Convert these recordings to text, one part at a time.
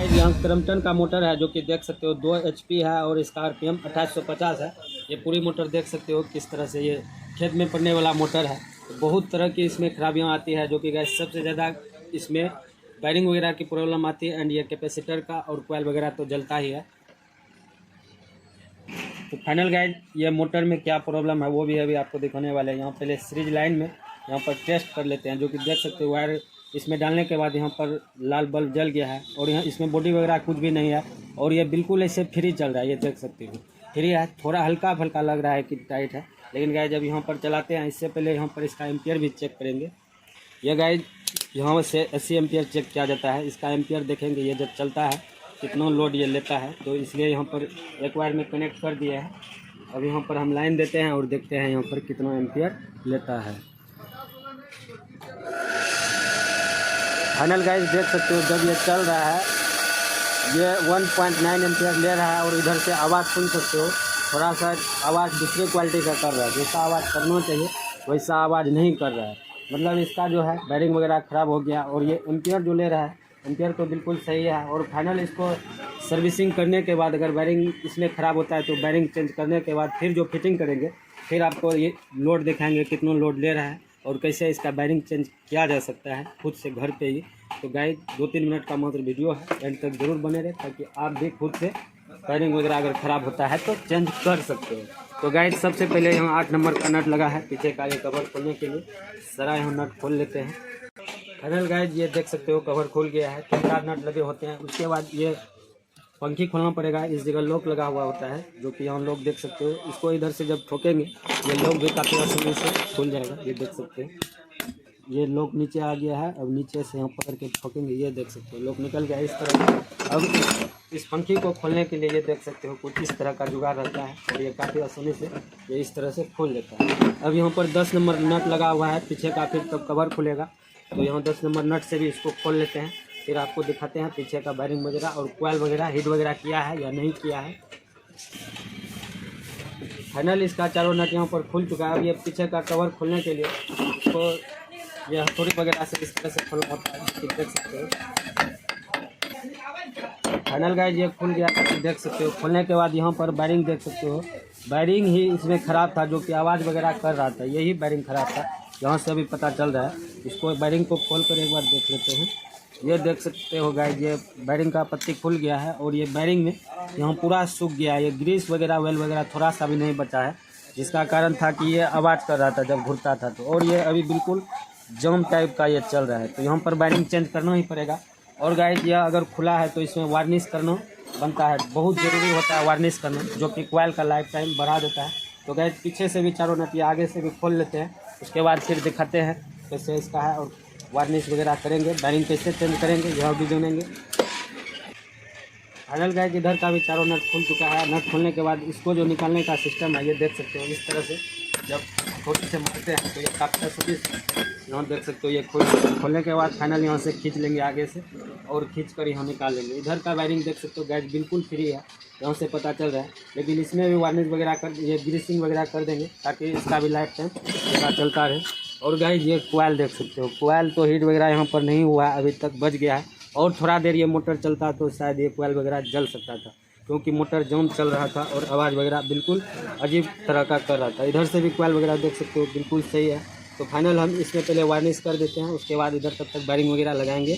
यहाँ क्रम्पटन का मोटर है जो कि देख सकते हो 2 HP है और इसका RPM 2850 है। ये पूरी मोटर देख सकते हो किस तरह से ये खेत में पड़ने वाला मोटर है। तो बहुत तरह की इसमें खराबियाँ आती है जो कि गैस सबसे ज़्यादा इसमें वायरिंग वगैरह की प्रॉब्लम आती है एंड ये कैपेसिटर का और कोयल वगैरह तो जलता ही है। तो फाइनल गाइड ये मोटर में क्या प्रॉब्लम है वो भी अभी आपको दिखाने वाले हैं। यहाँ पहले सीरीज लाइन में यहाँ पर टेस्ट कर लेते हैं जो कि देख सकते हो वायर इसमें डालने के बाद यहाँ पर लाल बल्ब जल गया है और यहाँ इसमें बॉडी वगैरह कुछ भी नहीं है और ये बिल्कुल ऐसे फ्री चल रहा है। ये देख सकते हो फ्री है, थोड़ा हल्का फल्का लग रहा है कि टाइट है, लेकिन गाइड जब यहाँ पर चलाते हैं इससे पहले यहाँ पर इसका एम्पियर भी चेक करेंगे। ये गाइड यहाँ से 80 एम्पियर चेक किया जाता है। इसका एम्पियर देखेंगे ये जब चलता है कितना लोड ये लेता है, तो इसलिए यहाँ पर एक वायर में कनेक्ट कर दिया है। अब यहाँ पर हम लाइन देते हैं और देखते हैं यहाँ पर कितना एम्पियर लेता है। फाइनल गाइस देख सकते हो जब ये चल रहा है ये 1.9 एम्पियर ले रहा है और इधर से आवाज़ सुन सकते हो थोड़ा सा आवाज़ दूसरे क्वालिटी का कर रहा है। जैसा आवाज़ करना चाहिए वैसा आवाज़ नहीं कर रहा है, मतलब इसका जो है वायरिंग वगैरह ख़राब हो गया। और ये एम्पियर जो ले रहा है एम्पियर तो बिल्कुल सही है। और फाइनल इसको सर्विसिंग करने के बाद अगर वायरिंग इसमें ख़राब होता है तो वायरिंग चेंज करने के बाद फिर जो फिटिंग करेंगे फिर आपको ये लोड दिखाएंगे कितना लोड ले रहा है और कैसे इसका वायरिंग चेंज किया जा सकता है खुद से घर पे ही। तो गाइड 2-3 मिनट का मात्र वीडियो है, एंड तक ज़रूर बने रहे ताकि आप भी खुद से वायरिंग वगैरह अगर ख़राब होता है तो चेंज कर सकते हो। तो गाइड सबसे पहले यहाँ 8 नंबर का नट लगा है पीछे का ये कवर खोलने के लिए, सारा यहाँ नट खोल लेते हैं। फाइनल गाइड ये देख सकते हो कवर खुल गया है, 3-4 नट लगे होते हैं। उसके बाद ये पंखी खोलना पड़ेगा, इस जगह लॉक लगा हुआ होता है जो कि यहाँ लॉक देख सकते हो। इसको इधर से जब ठोकेंगे ये लॉक भी काफ़ी आसानी से खुल जाएगा। ये देख सकते हो ये लॉक नीचे आ गया है, अब नीचे से यहाँ पकड़ के ठोकेंगे ये देख सकते हो लॉक निकल गया इस तरह। अब इस पंखी को खोलने के लिए ये देख सकते हो कुछ इस तरह का जुगाड़ रहता है और ये काफ़ी आसानी से ये इस तरह से खोल लेता है। अब यहाँ पर 10 नंबर नट लगा हुआ है पीछे का, फिर तब कवर खुलेगा। तो यहाँ 10 नंबर नट से भी इसको खोल लेते हैं, फिर आपको दिखाते हैं पीछे का वायरिंग वगैरह और कोयल वगैरह हीट वगैरह किया है या नहीं किया है। फाइनल इसका चारों नट यहाँ पर खुल चुका है। अब ये पीछे का कवर खोलने के लिए इसको ये हथौड़ी वगैरह से इस तरह से खोलना होता है, देख सकते हो। फाइनल गाइस ये खुल गया, देख सकते हो। खोलने के बाद यहाँ पर वायरिंग देख सकते हो, वायरिंग ही इसमें ख़राब था जो कि आवाज़ वगैरह कर रहा था, यही वायरिंग ख़राब था यहाँ से अभी पता चल रहा है। इसको वायरिंग को खोल कर एक बार देख लेते हैं। ये देख सकते हो गाइस ये वायरिंग का पत्ती खुल गया है और ये वायरिंग में यहाँ पूरा सूख गया है। ये ग्रीस वगैरह वेल वगैरह थोड़ा सा भी नहीं बचा है, जिसका कारण था कि ये आवाज़ कर रहा था जब घूरता था तो। और ये अभी बिल्कुल जम टाइप का ये चल रहा है, तो यहाँ पर वायरिंग चेंज करना ही पड़ेगा। और गाइस यह अगर खुला है तो इसमें वार्निश करना बनता है, बहुत ज़रूरी होता है वार्निश करना, जो कि कोयल का लाइफ टाइम बढ़ा देता है। तो गाइस पीछे से भी चारों नट आगे से भी खोल लेते हैं, उसके बाद फिर दिखाते हैं कैसे इसका है और वार्निश वगैरह करेंगे, वायरिंग कैसे चेंज करेंगे यह भी जानेंगे। फाइनल गाइस इधर का भी चारों नट खुल चुका है। नट खोलने के बाद इसको जो निकालने का सिस्टम है ये देख सकते हो, इस तरह से जब छोटे से मारते हैं तो ये काफ़ी आसानी से यहाँ देख सकते हो ये खोलने के बाद फाइनल यहाँ से खींच लेंगे आगे से और खींच कर यहाँ निकाल लेंगे। इधर का वायरिंग देख सकते हो गाइस बिल्कुल फ्री है, यहाँ से पता चल रहा है, लेकिन इसमें भी वार्निश वगैरह कर ये ग्रीसिंग वगैरह कर देंगे ताकि इसका भी लाइफ टाइम पता चलता रहे। और गाइस ये कोयल देख सकते हो, कोयल तो हीट वगैरह यहाँ पर नहीं हुआ है अभी तक, बच गया है। और थोड़ा देर ये मोटर चलता तो शायद ये कोयल वगैरह जल सकता था, क्योंकि मोटर जाम चल रहा था और आवाज़ वगैरह बिल्कुल अजीब तरह का कर रहा था। इधर से भी कोयल वगैरह देख सकते हो बिल्कुल सही है। तो फाइनल हम इसमें पहले वार्निश कर देते हैं, उसके बाद इधर तब तक वायरिंग वगैरह लगाएंगे।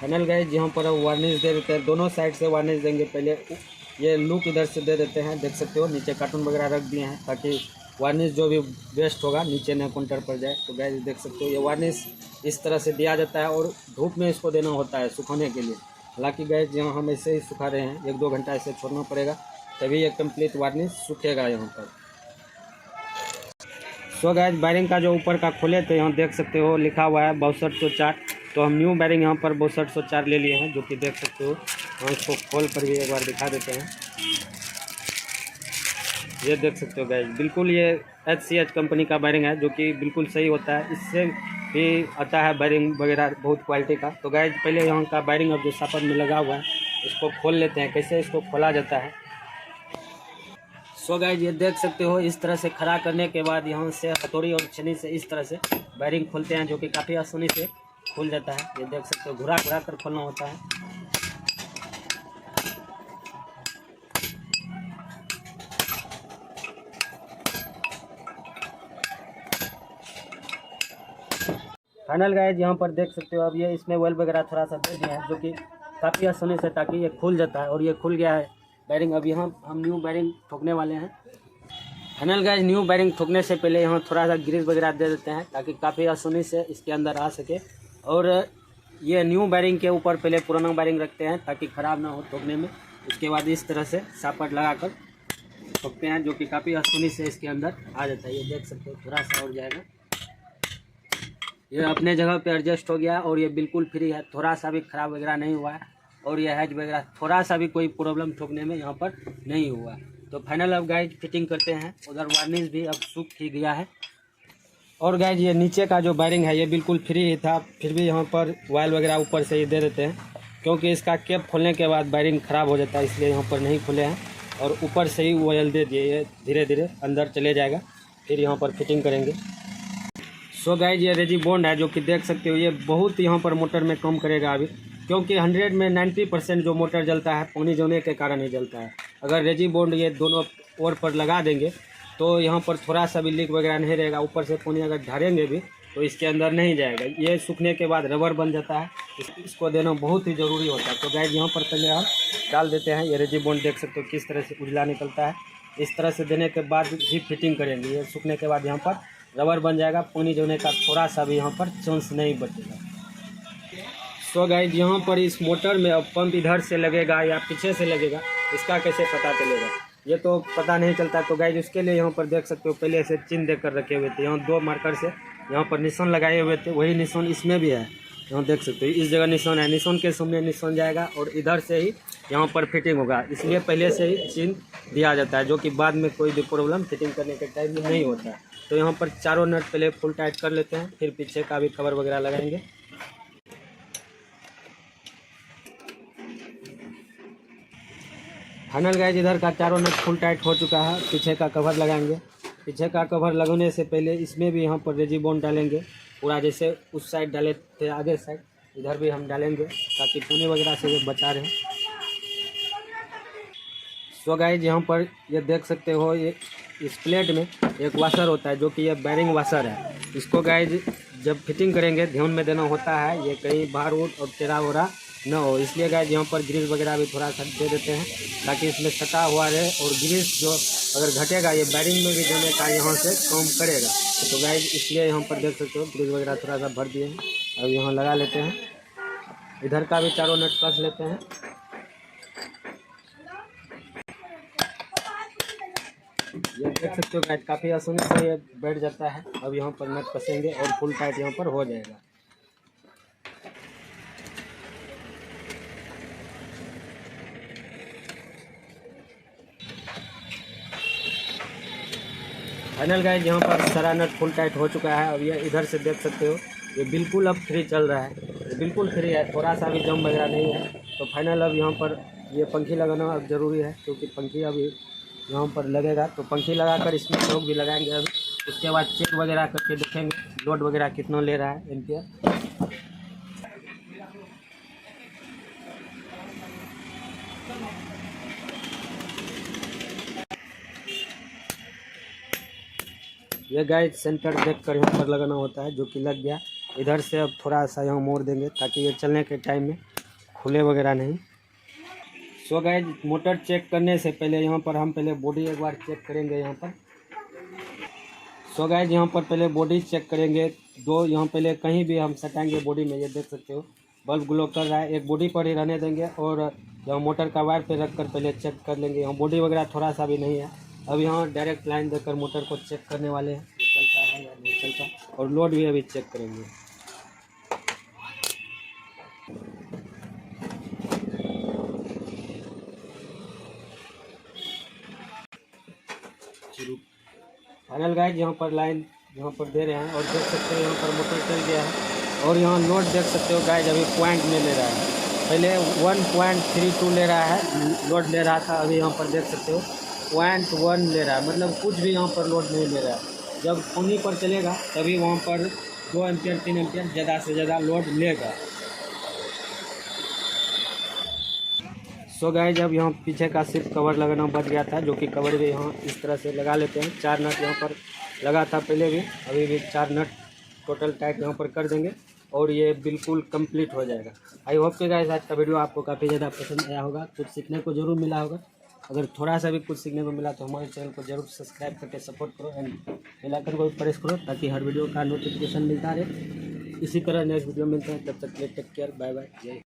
फाइनल गाइस यहाँ पर वार्निश दे देते हैं, दोनों साइड से वार्निश देंगे। पहले ये लूक इधर से दे देते हैं, देख सकते हो नीचे कार्टून वगैरह रख दिए हैं ताकि वार्निश जो भी वेस्ट होगा नीचे न काउंटर पर जाए। तो गाइस देख सकते हो ये वार्निश इस तरह से दिया जाता है और धूप में इसको देना होता है सुखाने के लिए। हालांकि गाइस यहाँ हम ऐसे ही सुखा रहे हैं, 1-2 घंटा ऐसे छोड़ना पड़ेगा तभी ये कंप्लीट वार्निश सूखेगा यहाँ पर। सो गाइस वायरिंग का जो ऊपर का खोले तो यहाँ देख सकते हो लिखा हुआ है 6204। तो हम न्यू वायरिंग यहाँ पर 6204 ले लिए हैं, जो कि देख सकते हो। हम इसको खोल कर भी एक बार दिखा देते हैं। ये देख सकते हो गाइस बिल्कुल ये HCH कंपनी का वायरिंग है, जो कि बिल्कुल सही होता है। इससे भी आता है वायरिंग वगैरह बहुत क्वालिटी का। तो गाइस पहले यहाँ का वायरिंग अब जो सापर में लगा हुआ है इसको खोल लेते हैं, कैसे इसको खोला जाता है। सो गाइस ये देख सकते हो इस तरह से खड़ा करने के बाद यहाँ से हथौड़ी और छेनी से इस तरह से वायरिंग खोलते हैं, जो कि काफ़ी आसानी से खुल जाता है। ये देख सकते हो घुरा घुरा कर खोलना होता है। फाइनल गाइज यहाँ पर देख सकते हो अब ये इसमें ऑयल वगैरह थोड़ा सा दे दिया है जो कि काफ़ी आसानी से, ताकि ये खुल जाता है और ये खुल गया है बैरिंग। अब यहाँ हम न्यू बैरिंग ठोकने वाले हैं। फाइनल गाइज न्यू बैरिंग ठोकने से पहले यहाँ थोड़ा सा ग्रीस वगैरह दे देते हैं ताकि काफ़ी आसानी से इसके अंदर आ सके। और ये न्यू बैरिंग के ऊपर पहले पुराना बैरिंग रखते हैं ताकि ख़राब ना हो ठोकने में। उसके बाद इस तरह से सापट लगा कर ठोकते हैं जो कि काफ़ी आसानी से इसके अंदर आ जाता है। ये देख सकते हो थोड़ा सा और जाएगा, ये अपने जगह पे एडजस्ट हो गया और ये बिल्कुल फ्री है, थोड़ा सा भी ख़राब वगैरह नहीं हुआ है। और ये हैज वगैरह थोड़ा सा भी कोई प्रॉब्लम ठोकने में यहाँ पर नहीं हुआ। तो फाइनल अब गाइज फिटिंग करते हैं। उधर वार्निश भी अब सूख ही गया है। और गाइज ये नीचे का जो वायरिंग है ये बिल्कुल फ्री ही था, फिर भी यहाँ पर ऑयल वगैरह ऊपर से ही दे देते हैं क्योंकि इसका कैप खोलने के बाद वायरिंग ख़राब हो जाता है, इसलिए यहाँ पर नहीं खुले हैं और ऊपर से ही ऑयल दे दिए। ये धीरे धीरे अंदर चले जाएगा, फिर यहाँ पर फिटिंग करेंगे। सो गाइज ये रेजी बॉन्ड है जो कि देख सकते हो ये बहुत यहाँ पर मोटर में कम करेगा अभी, क्योंकि 100 में 90% जो मोटर जलता है पानी जोने के कारण ही जलता है। अगर रेजी बॉन्ड ये दोनों ओर पर लगा देंगे तो यहाँ पर थोड़ा सा भी लीक वगैरह नहीं रहेगा। ऊपर से पानी अगर ढारेंगे भी तो इसके अंदर नहीं जाएगा। ये सूखने के बाद रबर बन जाता है, इसको देना बहुत ही ज़रूरी होता है। तो गाइज यहाँ पर पहले हम डाल देते हैं। ये रेजी बॉन्ड देख सकते हो किस तरह से उजला निकलता है। इस तरह से देने के बाद भी फिटिंग करेंगे। ये सूखने के बाद यहाँ पर रबर बन जाएगा, पानी जोने का थोड़ा सा भी यहाँ पर चांस नहीं बचेगा। सो गाइज यहाँ पर इस मोटर में अब पंप इधर से लगेगा या पीछे से लगेगा, इसका कैसे पता चलेगा, ये तो पता नहीं चलता। तो गाइज उसके लिए यहाँ पर देख सकते हो पहले से चिन्ह देकर रखे हुए थे। यहाँ 2 मार्कर से यहाँ पर निशान लगाए हुए थे, वही निशान इसमें भी है। यहाँ देख सकते हो इस जगह निशान है, निशान के सामने निशान जाएगा और इधर से ही यहाँ पर फिटिंग होगा। इसलिए पहले से ही चिन्ह दिया जाता है जो कि बाद में कोई भी प्रॉब्लम फिटिंग करने के टाइम में नहीं होता है। तो यहाँ पर चारों नट पहले फुल टाइट कर लेते हैं, फिर पीछे का भी कवर वगैरह लगाएंगे। फाइनल गाइज इधर का चारों नट फुल टाइट हो चुका है, पीछे का कवर लगाएंगे। पीछे का कवर लगाने से पहले इसमें भी यहाँ पर रेजी बॉन्ड डालेंगे पूरा, जैसे उस साइड डाले थे आगे साइड, इधर भी हम डालेंगे ताकि पानी वगैरह से ये बचा रहे। सो गाइज यहाँ पर ये देख सकते हो ये इस प्लेट में एक वाशर होता है जो कि ये बैरिंग वाशर है। इसको गाइज जब फिटिंग करेंगे ध्यान में देना होता है, ये कहीं बाहर उठ और टेढ़ा वोढ़ा न हो। इसलिए गाइज यहाँ पर ग्रीस वगैरह भी थोड़ा सा दे देते हैं ताकि इसमें सटा हुआ रहे और ग्रीस जो अगर घटेगा ये बैरिंग में भी देने का यहाँ से कम करेगा। तो गाइज इसलिए यहाँ पर देख सकते हो ग्रीस वगैरह थोड़ा सा भर दिए हैं। अब यहाँ लगा लेते हैं, इधर का भी चारों नट कस लेते हैं। ये देख सकते हो गाइज काफ़ी आसानी से ये बैठ जाता है। अब यहाँ पर नट कसेंगे और फुल टाइट यहाँ पर हो जाएगा। फाइनल गाइज यहाँ पर सारा नट फुल टाइट हो चुका है। अब ये इधर से देख सकते हो ये बिल्कुल अब फ्री चल रहा है, ये बिल्कुल फ्री है, थोड़ा सा भी जम वगैरह नहीं है। तो फाइनल अब यहाँ पर ये पंखी लगाना अब ज़रूरी है क्योंकि पंखी अभी यहाँ पर लगेगा। तो पंखी लगाकर इसमें चौक भी लगाएंगे अभी। उसके बाद चेक वगैरह करके देखेंगे लोड वगैरह कितना ले रहा है एम्पियर। ये गाइड सेंटर देखकर यहाँ पर लगाना होता है जो कि लग गया। इधर से अब थोड़ा सा यहाँ मोड़ देंगे ताकि ये चलने के टाइम में खुले वगैरह नहीं। सो गाइड मोटर चेक करने से पहले यहाँ पर हम पहले बॉडी एक बार चेक करेंगे यहाँ पर। सो गाइड यहाँ पर पहले बॉडी चेक करेंगे। दो यहाँ पहले कहीं भी हम सटाएंगे बॉडी में, ये देख सकते हो बल्ब ग्लो कर रहा है, एक बॉडी पर ही रहने देंगे और यहाँ मोटर का वायर पे रख कर पहले चेक कर लेंगे। यहाँ बॉडी वगैरह थोड़ा सा भी नहीं है। अब यहाँ डायरेक्ट लाइन देकर मोटर को चेक करने वाले हैं चलता है या नहीं चलता, और लोड भी अभी चेक करेंगे। फाइनल गाइड यहाँ पर लाइन यहाँ पर दे रहे हैं और देख सकते हो यहाँ पर मोटर चल गया है। और यहाँ लोड देख सकते हो गाइज अभी पॉइंट में ले रहा है, पहले 1.32 ले रहा है लोड ले रहा था, अभी यहाँ पर देख सकते हो 0.1 ले रहा है, मतलब कुछ भी यहाँ पर लोड नहीं ले रहा है। जब पानी पर चलेगा तभी वहाँ पर 2 एम्पियर 3 एम्पियर ज़्यादा से ज़्यादा लोड लेगा। सो गाइज अब यहाँ पीछे का सिर्फ कवर लगाना बच गया था, जो कि कवर भी यहाँ इस तरह से लगा लेते हैं। 4 नट यहाँ पर लगा था पहले भी, अभी भी 4 नट टोटल टाइट यहाँ पर कर देंगे और ये बिल्कुल कंप्लीट हो जाएगा। आई होप कि गाइस आज का वीडियो आपको काफ़ी ज़्यादा पसंद आया होगा, कुछ सीखने को जरूर मिला होगा। अगर थोड़ा सा भी कुछ सीखने को मिला तो हमारे चैनल को जरूर सब्सक्राइब करके सपोर्ट करो एंड बेल आइकन को भी प्रेस करो ताकि हर वीडियो का नोटिफिकेशन मिलता रहे। इसी तरह नेक्स्ट वीडियो मिलते हैं, तब तक के लिए टेक केयर, बाय बाय, जय।